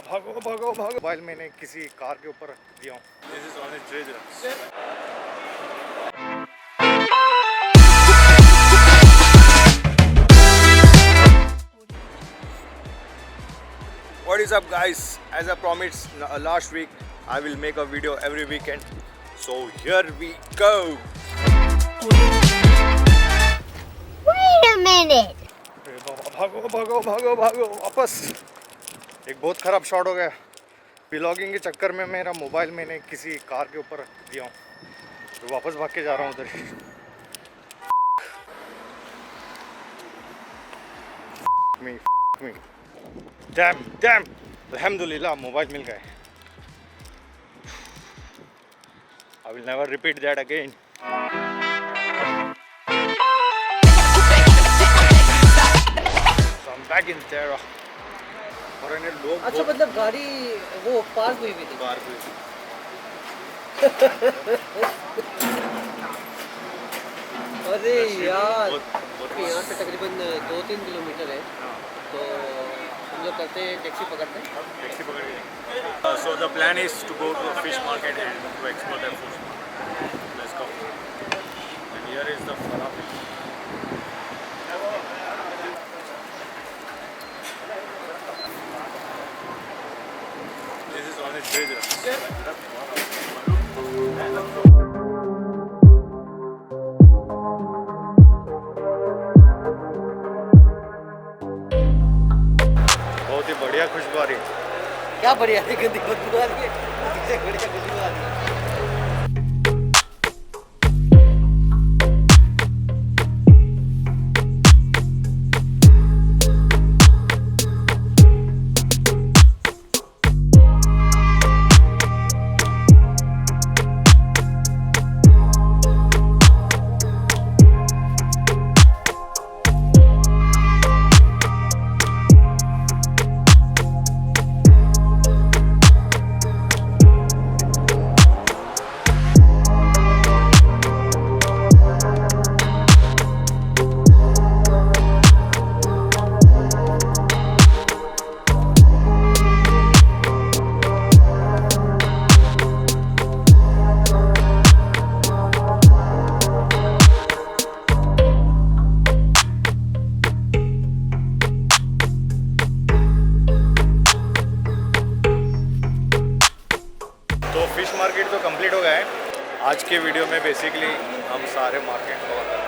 भागो भागो भागो। मोबाइल मैंने किसी कार के ऊपर रख दिया हूँ। This is on a treasure. What is up guys? As I promised last week, I will make a video every weekend. So here we go. Wait a minute. भागो भागो भागो भागो वापस। एक बहुत ख़राब शॉट हो गया। व्लॉगिंग के चक्कर में मेरा मोबाइल मैंने किसी कार के ऊपर रख दिया हूँ, तो वापस भाग के जा रहा हूँ उधर। मी डैम अल्हम्दुलिल्लाह मोबाइल मिल गए। I will never repeat that again. So I'm back in Terra. और इन्हें लोग अच्छा मतलब गाड़ी वो पार्क हुई थी। पार्क हुई थी। अरे यार यहाँ से तकरीबन 2-3 किलोमीटर है, तो हम लोग करते हैं टैक्सी पकड़ते हैं। टैक्सी पकड़ के So the plan is to go to a fish market and to explore the fish market. Let's go. And here is the falafel. This is on a treasure. बहुत ही बढ़िया खुशबू आ रही है। क्या बढ़िया है, गंदी बदबू आ रही है, इससे बढ़िया खुशबू आ रही है। तो फिश मार्केट तो कंप्लीट हो गया है। आज के वीडियो में बेसिकली हम सारे मार्केट कवर